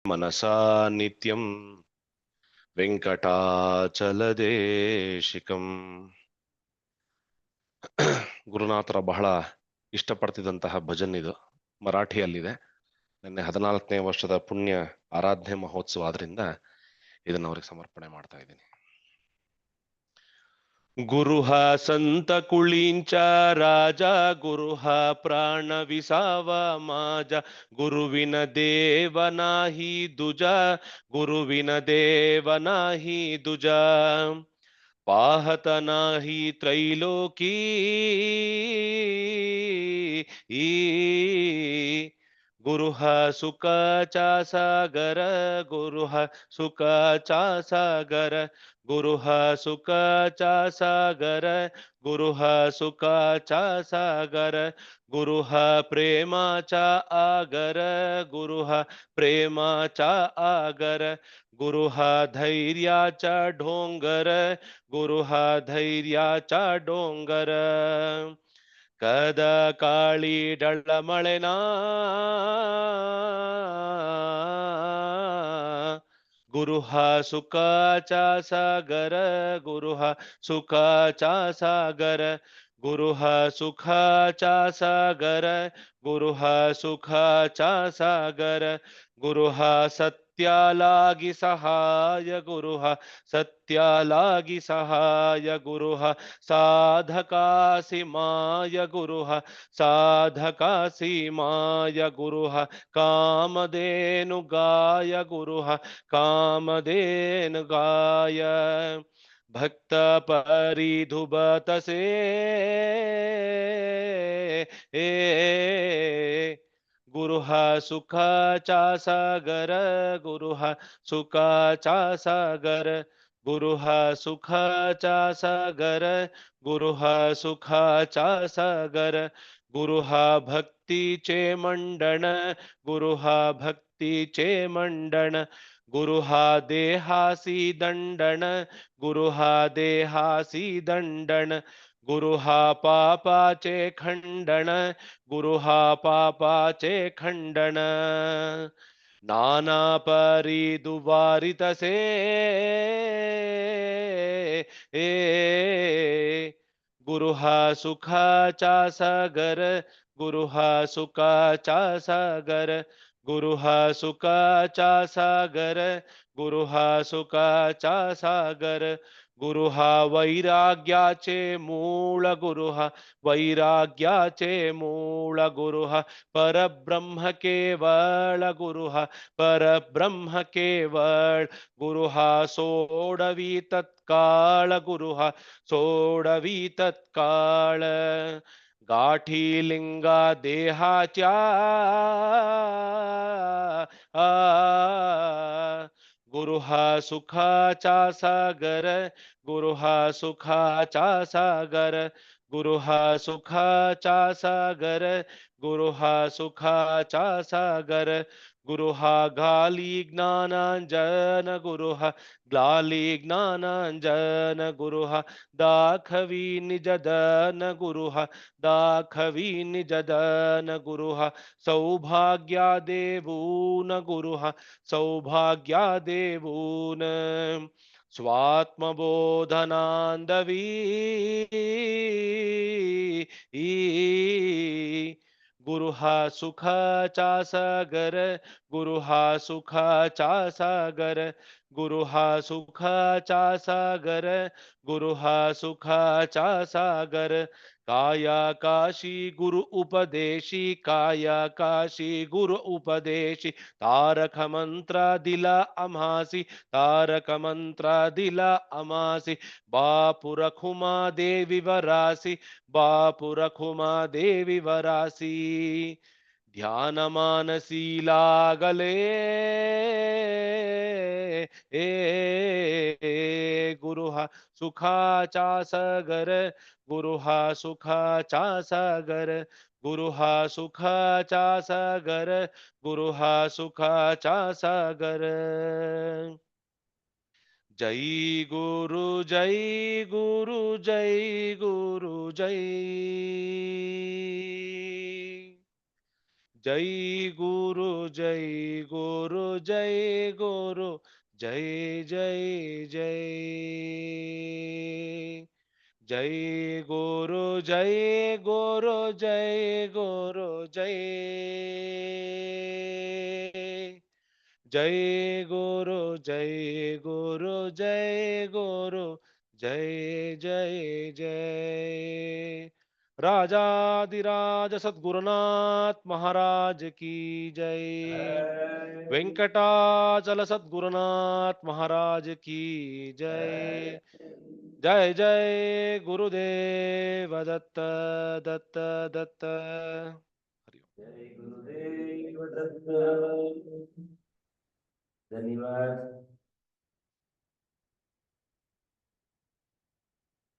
मनसा नित्यं ವೆಂಕಟಾಚಲದೇಶಿಕಂ. ಗುರುನಾಥರ ಬಹಳ ಇಷ್ಟಪಡ್ತಿದ್ದಂತಹ ಭಜನ್ ಇದು. ಮರಾಠಿಯಲ್ಲಿದೆ. ನಿನ್ನೆ 14ನೇ ವರ್ಷದ ಪುಣ್ಯ ಆರಾಧನೆ ಮಹೋತ್ಸವ ಆದ್ರಿಂದ ಇದನ್ನ ಅವ್ರಿಗೆ ಸಮರ್ಪಣೆ ಮಾಡ್ತಾ ಇದ್ದೀನಿ. गुरुः संत कुळींच राजा, गुरुः प्राण विसावा माझा, गुरुविन देव नाही दुजा, गुरुविन देव नाही दुजा. पाहत नाही त्रैलोकी गुरुः सुखाचा सागर, गुरुः सुखाचा सागर, गुरुः सुखाचा सागर, गुरुः सुखाचा सागर, गुरुः प्रेमाचा आगर, गुरुः प्रेमाचा आगर, गुरुः धैर्याचा ढोंगर, गुरुः धैर्याचा डोंगर. कदा काळी डळमळेना गुरुः सुखाचा सागर, गुरुः सुखाचा सागर, गुरुः सुखाचा सागर, गुरुः सुखाचा सागर, गुरुः सत्यालागी सहाय, गुरुः सत्यालागी सहाय, गुरुः साधकासी माय, गुरुः साधकासी माय, गुरुः कामधेनुगाय, गुरुः कामधेनुगाय. भक्त परिधुबतसे गुरुः सुखाचा सागर, गुरुः सुखाचा सागर, गुरुः सुखाचा सागर, गुरुः सुखाचा सागर, गुरुः भक्तीचे मंडण, गुरुः भक्तीचे मंडण, गुरुः देहासी दंडन, गुरुः देहासी दंडन, गुरुः पापाचे खंडन, गुरुः पापाचे खंडन. नाना परिदुवारितसे गुरुः सुखाचा सागर, गुरुः सुखाचा सागर, गुरुः सुखाचा सागर, गुरुः सुखाचा सागर, गुरुः वैराग्याचे मूळ, गुरुः वैराग्याचे मूळ, गुरुः परब्रह्म केवळ, गुरुः परब्रह्म केवळ, गुरुः सोडवी तत्काळ, गुरुः सोडवी तत्काळ. गाठी लिंगा देहाच्या गुरुः सुखाचा सागर, गुरुः सुखाचा सागर, गुरुः सुखाचा सागर, गुरुः सुखाचा सागर, गुरुः गाली ज्ञानांजन, गुरुः ग्लाली ज्ञानांजन, गुरुः दाखवी निजदन, गुरुः दाखवी निजदन, गुरुः सौभाग्या देवून, गुरुः सौभाग्या देवून. स्वात्मबोधनांदवी गुरुः सुखाचा सागर, गुरुः सुखाचा सागर, गुरुः सुखाचा सागर, गुरुः सुखाचा सागर. काया काशी गुरु उपदेशी, काया काशी गुरु उपदेशी, तारक मंत्र दिला आम्हासी, तारक मंत्र दिला आम्हासी. बापू रखुमा देवी वरासी, बापू रखुमा देवी वरासी. ध्यान मानसी लागले गुरुः सुखाचा सागर, गुरुः सुखाचा सागर, गुरुः सुखाचा सागर, गुरुः सुखाचा सागर. जय गुरु जय गुरु जय गुरु जय. जय गुरु जय गुरु जय गुरु जय जय जय जय गुरु जय गुरु जय गुरु जय जय गुरु जय गुरु जय गुरु जय जय जय राजाधिराज सद्गुरुनाथ महाराज की जय वेंकटाचल सद्गुरुनाथ महाराज की जय जय जय गुरुदेव दत्त दत्त दत्त हरि ओम। जय गुरुदेव दत्त। धन्यवाद।